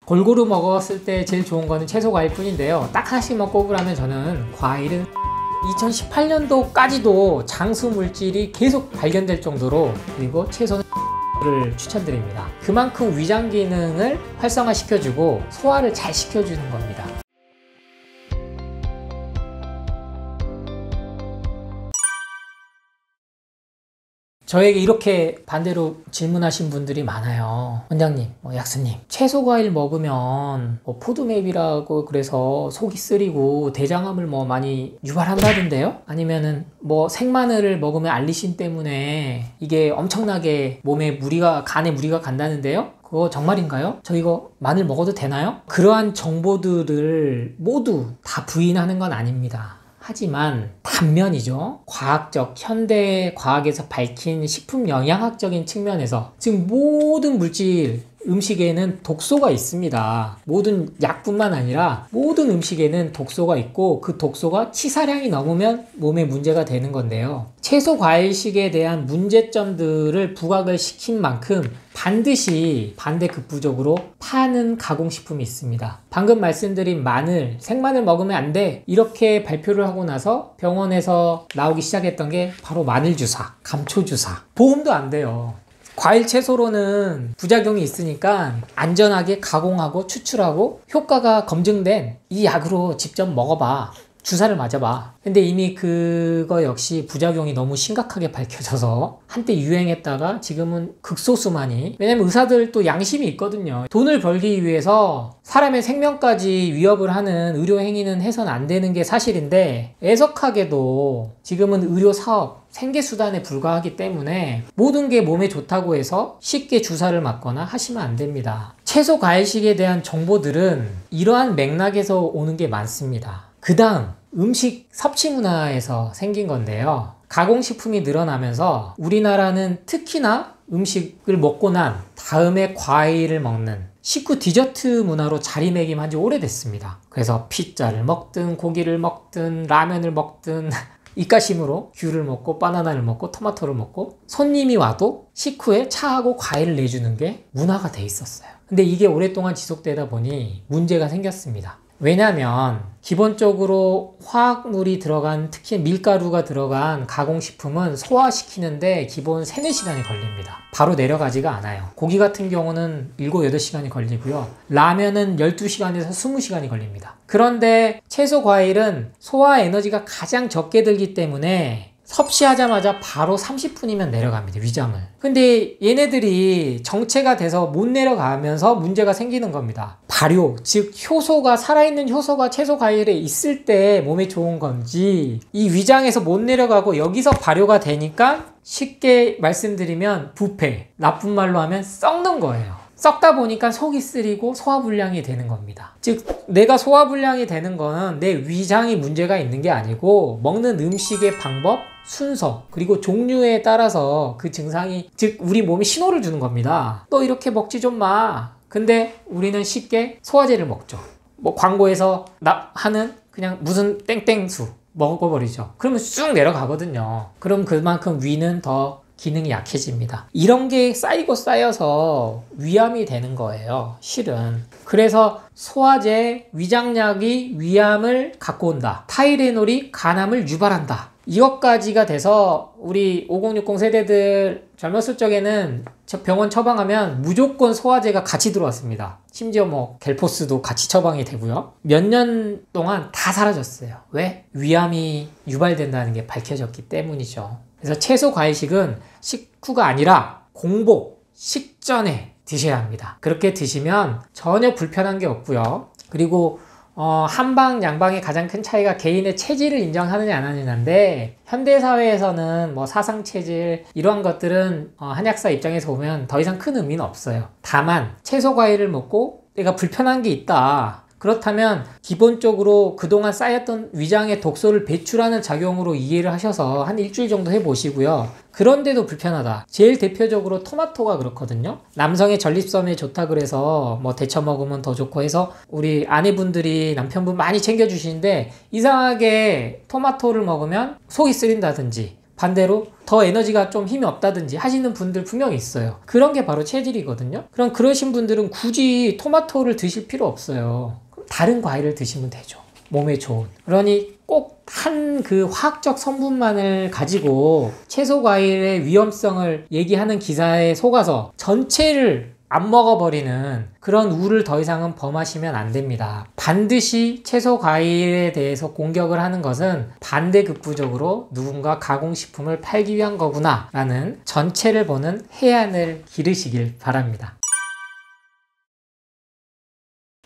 골고루 먹었을 때 제일 좋은 거는 채소 과일 뿐인데요. 딱 하나씩만 꼽으라면 저는 과일은 2018년도까지도 장수 물질이 계속 발견될 정도로, 그리고 채소는 를 추천드립니다. 그만큼 위장 기능을 활성화 시켜주고 소화를 잘 시켜주는 겁니다. 저에게 이렇게 반대로 질문하신 분들이 많아요. 원장님, 약수님, 채소 과일 먹으면 포드맵이라고 그래서 속이 쓰리고 대장암을 많이 유발한다던데요? 아니면은 생마늘을 먹으면 알리신 때문에 이게 엄청나게 간에 무리가 간다는데요? 그거 정말인가요? 저 이거 마늘 먹어도 되나요? 그러한 정보들을 모두 다 부인하는 건 아닙니다. 하지만 반면이죠. 현대 과학에서 밝힌 식품 영양학적인 측면에서 지금 모든 물질, 음식에는 독소가 있습니다. 모든 약뿐만 아니라 모든 음식에는 독소가 있고 그 독소가 치사량이 넘으면 몸에 문제가 되는 건데요. 채소 과일식에 대한 문제점들을 부각을 시킨 만큼 반드시 반대급부적으로 파는 가공식품이 있습니다. 방금 말씀드린 생마늘 먹으면 안 돼, 이렇게 발표를 하고 나서 병원에서 나오기 시작했던 게 바로 마늘주사, 감초주사. 보험도 안 돼요. 과일 채소로는 부작용이 있으니까 안전하게 가공하고 추출하고 효과가 검증된 이 약으로 직접 먹어봐. 주사를 맞아봐. 근데 이미 그거 역시 부작용이 너무 심각하게 밝혀져서 한때 유행했다가 지금은 극소수만이, 왜냐면 의사들도 양심이 있거든요. 돈을 벌기 위해서 사람의 생명까지 위협을 하는 의료 행위는 해서는 안 되는 게 사실인데, 애석하게도 지금은 의료 사업, 생계수단에 불과하기 때문에 모든 게 몸에 좋다고 해서 쉽게 주사를 맞거나 하시면 안 됩니다. 채소 과일식에 대한 정보들은 이러한 맥락에서 오는 게 많습니다. 그 다음, 음식 섭취 문화에서 생긴 건데요. 가공식품이 늘어나면서 우리나라는 특히나 음식을 먹고 난 다음에 과일을 먹는 식후 디저트 문화로 자리매김한 지 오래됐습니다. 그래서 피자를 먹든 고기를 먹든 라면을 먹든 입가심으로 귤을 먹고 바나나를 먹고 토마토를 먹고 손님이 와도 식후에 차하고 과일을 내주는 게 문화가 돼 있었어요. 근데 이게 오랫동안 지속되다 보니 문제가 생겼습니다. 왜냐면 기본적으로 화학물이 들어간, 특히 밀가루가 들어간 가공식품은 소화시키는데 기본 3-4시간이 걸립니다. 바로 내려가지가 않아요. 고기 같은 경우는 7-8시간이 걸리고요. 라면은 12시간에서 20시간이 걸립니다. 그런데 채소 과일은 소화 에너지가 가장 적게 들기 때문에 섭취하자마자 바로 30분이면 내려갑니다, 위장을. 근데 얘네들이 정체가 돼서 못 내려가면서 문제가 생기는 겁니다. 발효, 즉 살아있는 효소가 채소 과일에 있을 때 몸에 좋은 건지, 이 위장에서 못 내려가고 여기서 발효가 되니까 쉽게 말씀드리면 부패, 나쁜 말로 하면 썩는 거예요. 썩다 보니까 속이 쓰리고 소화불량이 되는 겁니다. 즉 내가 소화불량이 되는 건 내 위장이 문제가 있는 게 아니고 먹는 음식의 방법, 순서, 그리고 종류에 따라서 그 증상이, 즉 우리 몸이 신호를 주는 겁니다. 너 이렇게 먹지 좀 마. 근데 우리는 쉽게 소화제를 먹죠. 광고에서 하는 그냥 무슨 땡땡수 먹어버리죠. 그러면 쑥 내려가거든요. 그럼 그만큼 위는 더 기능이 약해집니다. 이런 게 쌓이고 쌓여서 위암이 되는 거예요, 실은. 그래서 소화제, 위장약이 위암을 갖고 온다. 타이레놀이 간암을 유발한다. 이것까지가 돼서 우리 5060 세대들 젊었을 적에는 병원 처방하면 무조건 소화제가 같이 들어왔습니다. 심지어 갤포스도 같이 처방이 되고요. 몇 년 동안 다 사라졌어요. 왜? 위암이 유발된다는 게 밝혀졌기 때문이죠. 그래서 채소 과일식은 식후가 아니라 공복, 식전에 드셔야 합니다. 그렇게 드시면 전혀 불편한 게 없고요. 그리고 한방, 양방의 가장 큰 차이가 개인의 체질을 인정하느냐 안 하느냐인데, 현대사회에서는 사상체질 이러한 것들은 한약사 입장에서 보면 더 이상 큰 의미는 없어요. 다만 채소 과일을 먹고 내가 불편한 게 있다, 그렇다면 기본적으로 그동안 쌓였던 위장의 독소를 배출하는 작용으로 이해를 하셔서 한 일주일 정도 해보시고요. 그런데도 불편하다. 제일 대표적으로 토마토가 그렇거든요. 남성의 전립선에 좋다 그래서 데쳐 먹으면 더 좋고 해서 우리 아내분들이 남편분 많이 챙겨주시는데, 이상하게 토마토를 먹으면 속이 쓰린다든지 반대로 더 에너지가 좀 힘이 없다든지 하시는 분들 분명히 있어요. 그런 게 바로 체질이거든요. 그럼 그러신 분들은 굳이 토마토를 드실 필요 없어요. 다른 과일을 드시면 되죠. 몸에 좋은. 그러니 꼭 한 그 화학적 성분만을 가지고 채소 과일의 위험성을 얘기하는 기사에 속아서 전체를 안 먹어버리는 그런 우를 더 이상은 범하시면 안 됩니다. 반드시 채소 과일에 대해서 공격을 하는 것은 반대급부적으로 누군가 가공식품을 팔기 위한 거구나 라는 전체를 보는 해안을 기르시길 바랍니다.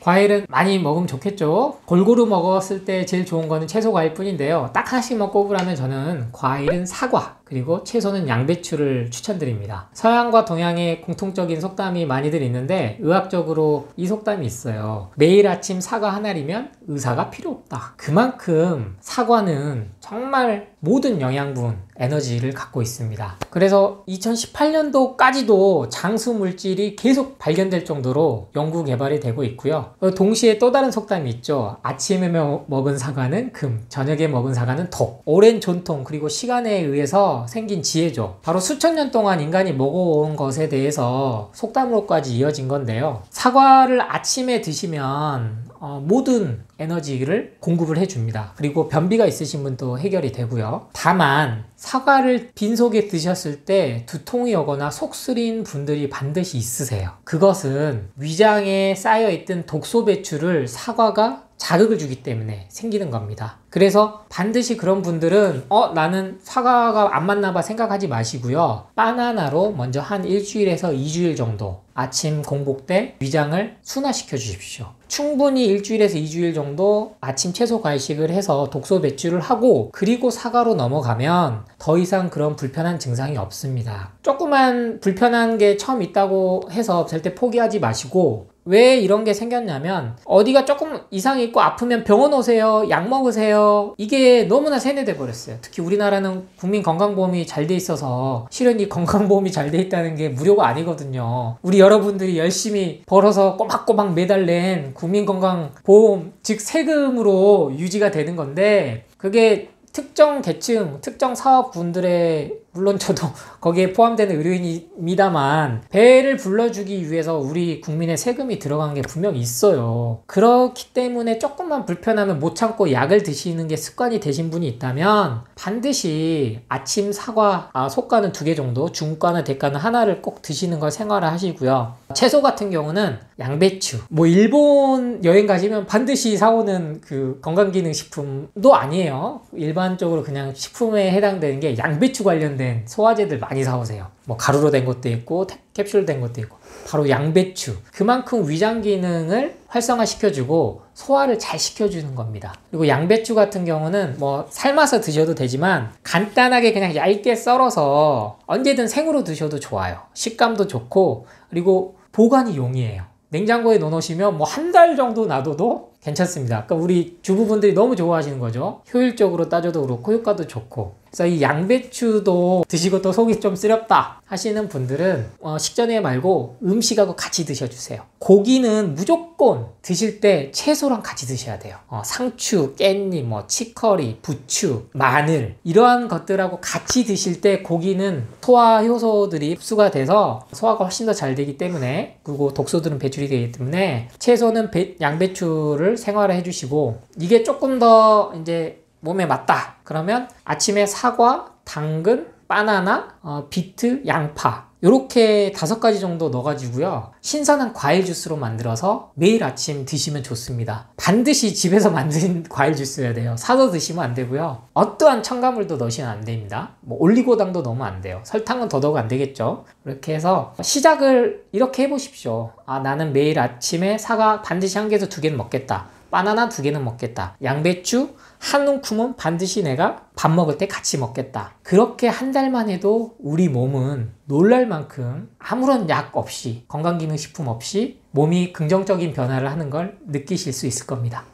과일은 많이 먹으면 좋겠죠. 골고루 먹었을 때 제일 좋은 거는 채소 과일 뿐인데요. 딱 하나씩만 꼽으라면 저는 과일은 사과, 그리고 채소는 양배추를 추천드립니다. 서양과 동양의 공통적인 속담이 많이들 있는데 의학적으로 이 속담이 있어요. 매일 아침 사과 한 알이면 의사가 필요 없다. 그만큼 사과는 정말 모든 영양분, 에너지를 갖고 있습니다. 그래서 2018년도까지도 장수 물질이 계속 발견될 정도로 연구 개발이 되고 있고요. 동시에 또 다른 속담이 있죠. 아침에 먹은 사과는 금, 저녁에 먹은 사과는 독. 오랜 전통 그리고 시간에 의해서 생긴 지혜죠. 바로 수천 년 동안 인간이 먹어온 것에 대해서 속담으로까지 이어진 건데요. 사과를 아침에 드시면 모든 에너지를 공급을 해줍니다. 그리고 변비가 있으신 분도 해결이 되고요. 다만 사과를 빈속에 드셨을 때 두통이 오거나 속 쓰린 분들이 반드시 있으세요. 그것은 위장에 쌓여있던 독소 배출을 사과가 자극을 주기 때문에 생기는 겁니다. 그래서 반드시 그런 분들은 나는 사과가 안 맞나 봐 생각하지 마시고요. 바나나로 먼저 한 일주일에서 2주일 정도 아침 공복 때 위장을 순화시켜 주십시오. 충분히 일주일에서 2주일 정도 아침 채소 과일식을 해서 독소 배출을 하고 그리고 사과로 넘어가면 더 이상 그런 불편한 증상이 없습니다. 조그만 불편한 게 처음 있다고 해서 절대 포기하지 마시고, 왜 이런 게 생겼냐면 어디가 조금 이상이 있고 아프면 병원 오세요, 약 먹으세요, 이게 너무나 세뇌돼 버렸어요. 특히 우리나라는 국민 건강보험이 잘 돼 있어서 실은 이 건강보험이 잘 돼 있다는 게 무료가 아니거든요. 우리 여러분들이 열심히 벌어서 꼬박꼬박 매달 낸 국민건강보험, 즉 세금으로 유지가 되는 건데, 그게 특정 계층, 특정 사업분들의, 물론 저도 거기에 포함되는 의료인입니다만, 배를 불러주기 위해서 우리 국민의 세금이 들어간 게 분명히 있어요. 그렇기 때문에 조금만 불편하면 못 참고 약을 드시는 게 습관이 되신 분이 있다면 반드시 아침 사과, 속과는 2개 정도, 중과는 대과는 하나를 꼭 드시는 걸 생활화하시고요. 채소 같은 경우는 양배추, 일본 여행 가시면 반드시 사오는 그 건강기능식품도 아니에요. 일반적으로 그냥 식품에 해당되는 게 양배추 관련된 소화제들 많이 사오세요. 가루로 된 것도 있고 캡슐 된 것도 있고, 바로 양배추. 그만큼 위장 기능을 활성화시켜주고 소화를 잘 시켜주는 겁니다. 그리고 양배추 같은 경우는 삶아서 드셔도 되지만 간단하게 그냥 얇게 썰어서 언제든 생으로 드셔도 좋아요. 식감도 좋고, 그리고 보관이 용이해요. 냉장고에 넣어놓으시면 한 달 정도 놔둬도 괜찮습니다. 그러니까 우리 주부분들이 너무 좋아하시는 거죠. 효율적으로 따져도 그렇고 효과도 좋고. 그래서 이 양배추도 드시고 또 속이 좀 쓰렵다 하시는 분들은 식전에 말고 음식하고 같이 드셔주세요. 고기는 무조건 드실 때 채소랑 같이 드셔야 돼요. 상추, 깻잎, 치커리, 부추, 마늘, 이러한 것들하고 같이 드실 때 고기는 소화 효소들이 흡수가 돼서 소화가 훨씬 더 잘 되기 때문에, 그리고 독소들은 배출이 되기 때문에 채소는 양배추를 생활화 해주시고, 이게 조금 더 이제 몸에 맞다 그러면 아침에 사과, 당근, 바나나, 비트, 양파, 이렇게 5가지 정도 넣어가지고요, 신선한 과일 주스로 만들어서 매일 아침 드시면 좋습니다. 반드시 집에서 만든 과일 주스여야 돼요. 사서 드시면 안 되고요. 어떠한 첨가물도 넣으시면 안 됩니다. 올리고당도 넣으면 안 돼요. 설탕은 더더욱 안 되겠죠. 이렇게 해서 시작을 이렇게 해보십시오. 나는 매일 아침에 사과 반드시 1개에서 2개는 먹겠다, 바나나 2개는 먹겠다, 양배추 한 움큼은 반드시 내가 밥 먹을 때 같이 먹겠다. 그렇게 한 달만 해도 우리 몸은 놀랄 만큼 아무런 약 없이, 건강기능식품 없이 몸이 긍정적인 변화를 하는 걸 느끼실 수 있을 겁니다.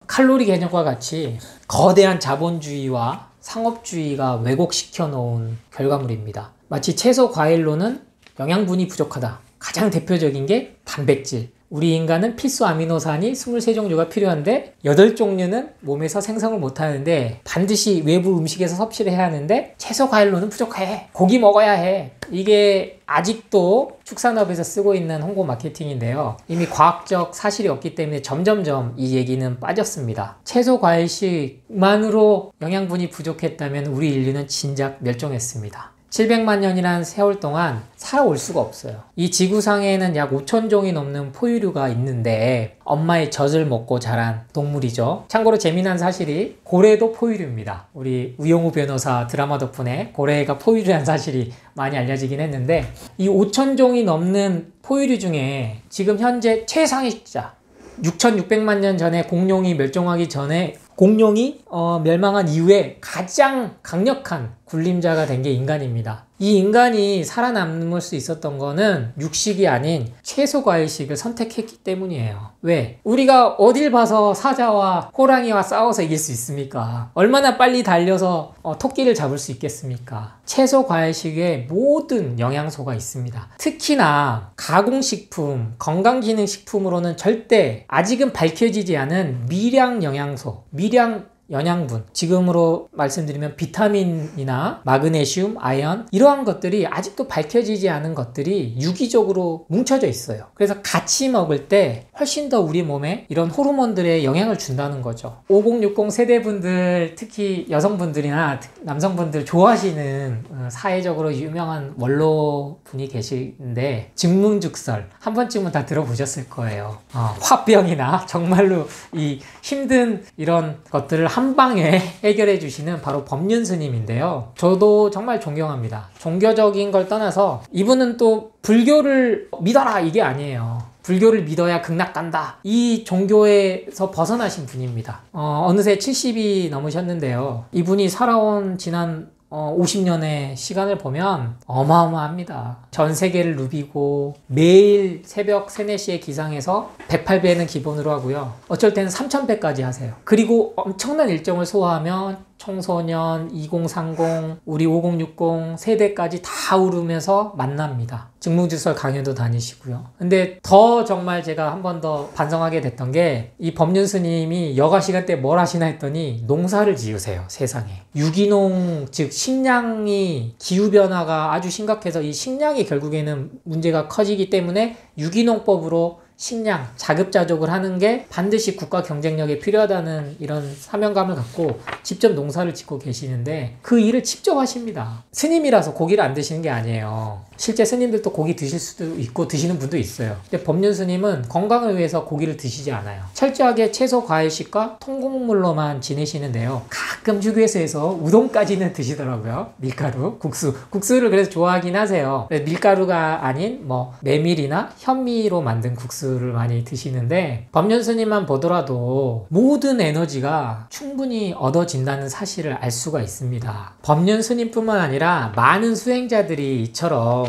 칼로리 개념과 같이 거대한 자본주의와 상업주의가 왜곡시켜 놓은 결과물입니다. 마치 채소 과일로는 영양분이 부족하다. 가장 대표적인 게 단백질. 우리 인간은 필수 아미노산이 23종류가 필요한데 8종류는 몸에서 생성을 못하는데 반드시 외부 음식에서 섭취를 해야 하는데 채소 과일로는 부족해. 고기 먹어야 해. 이게 아직도 축산업에서 쓰고 있는 홍보 마케팅인데요. 이미 과학적 사실이 없기 때문에 점점점 이 얘기는 빠졌습니다. 채소 과일식만으로 영양분이 부족했다면 우리 인류는 진작 멸종했습니다. 700만 년이란 세월 동안 살아올 수가 없어요. 이 지구상에는 약 5,000종이 넘는 포유류가 있는데 엄마의 젖을 먹고 자란 동물이죠. 참고로 재미난 사실이 고래도 포유류입니다. 우리 우영우 변호사 드라마 덕분에 고래가 포유류란 사실이 많이 알려지긴 했는데 이 5,000종이 넘는 포유류 중에 지금 현재 최상위자 6,600만 년 전에 공룡이 멸종하기 전에 공룡이 멸망한 이후에 가장 강력한 군림자가 된 게 인간입니다. 이 인간이 살아남을 수 있었던 거는 육식이 아닌 채소 과일식을 선택했기 때문이에요. 왜? 우리가 어딜 봐서 사자와 호랑이와 싸워서 이길 수 있습니까? 얼마나 빨리 달려서 토끼를 잡을 수 있겠습니까? 채소 과일식에 모든 영양소가 있습니다. 특히나 가공식품, 건강기능식품으로는 절대 아직은 밝혀지지 않은 미량 영양소, 미량 영양분, 지금으로 말씀드리면 비타민이나 마그네슘, 아연 이러한 것들이 아직도 밝혀지지 않은 것들이 유기적으로 뭉쳐져 있어요. 그래서 같이 먹을 때 훨씬 더 우리 몸에 이런 호르몬들의 영향을 준다는 거죠. 5060 세대분들, 특히 여성분들이나 남성분들 좋아하시는 사회적으로 유명한 원로분이 계시는데 증문즉설 한 번쯤은 다 들어보셨을 거예요. 화병이나 정말로 이 힘든 이런 것들을 한 방에 해결해 주시는 바로 법륜 스님인데요. 저도 정말 존경합니다. 종교적인 걸 떠나서 이분은 또 불교를 믿어라 이게 아니에요. 불교를 믿어야 극락 간다. 이 종교에서 벗어나신 분입니다. 어느새 70이 넘으셨는데요. 이분이 살아온 지난 50년의 시간을 보면 어마어마합니다. 전 세계를 누비고 매일 새벽 3, 4시에 기상해서 108배는 기본으로 하고요. 어쩔 때는 3000배까지 하세요. 그리고 엄청난 일정을 소화하면 청소년, 2030, 우리 5060 세대까지 다 오르면서 만납니다. 증문즉설 강연도 다니시고요. 근데 더 정말 제가 한 번 더 반성하게 됐던 게 이 법륜 스님이 여가 시간 때 뭘 하시나 했더니 농사를 지으세요. 세상에. 유기농, 즉 식량이 기후변화가 아주 심각해서 이 식량이 결국에는 문제가 커지기 때문에 유기농법으로 식량, 자급자족을 하는 게 반드시 국가 경쟁력에 필요하다는 이런 사명감을 갖고 직접 농사를 짓고 계시는데 그 일을 직접 하십니다. 스님이라서 고기를 안 드시는 게 아니에요. 실제 스님들도 고기 드실 수도 있고 드시는 분도 있어요. 근데 법륜 스님은 건강을 위해서 고기를 드시지 않아요. 철저하게 채소 과일식과 통곡물로만 지내시는데요. 가끔 휴게소에서 우동까지는 드시더라고요. 밀가루, 국수를 그래서 좋아하긴 하세요. 밀가루가 아닌 메밀이나 현미로 만든 국수를 많이 드시는데 법륜 스님만 보더라도 모든 에너지가 충분히 얻어진다는 사실을 알 수가 있습니다. 법륜 스님뿐만 아니라 많은 수행자들이 이처럼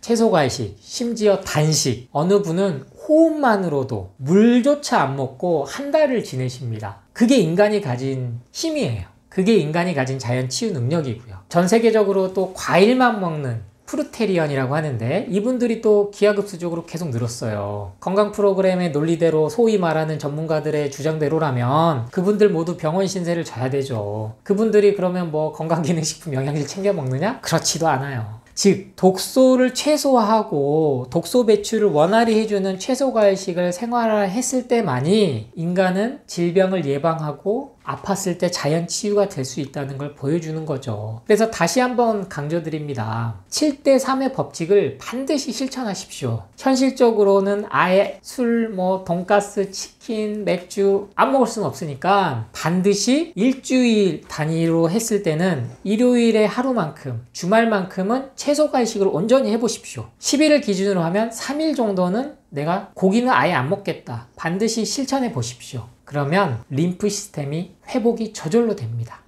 채소 과일식, 심지어 단식, 어느 분은 호흡만으로도 물조차 안 먹고 한 달을 지내십니다. 그게 인간이 가진 힘이에요. 그게 인간이 가진 자연 치유 능력이고요. 전 세계적으로 또 과일만 먹는 프루테리언이라고 하는데 이분들이 또 기하급수적으로 계속 늘었어요. 건강 프로그램의 논리대로 소위 말하는 전문가들의 주장대로라면 그분들 모두 병원 신세를 져야 되죠. 그분들이 그러면 건강기능식품 영양제 챙겨 먹느냐? 그렇지도 않아요. 즉 독소를 최소화하고 독소 배출을 원활히 해주는 채소 과일식을 생활했을 때만이 인간은 질병을 예방하고 아팠을 때 자연 치유가 될 수 있다는 걸 보여주는 거죠. 그래서 다시 한번 강조드립니다. 7대3의 법칙을 반드시 실천하십시오. 현실적으로는 아예 술, 돈가스, 치킨, 맥주 안 먹을 수는 없으니까 반드시 일주일 단위로 했을 때는 일요일에 하루만큼, 주말만큼은 채소 과일식을 온전히 해보십시오. 10일을 기준으로 하면 3일 정도는 내가 고기는 아예 안 먹겠다. 반드시 실천해 보십시오. 그러면 림프 시스템이 회복이 저절로 됩니다.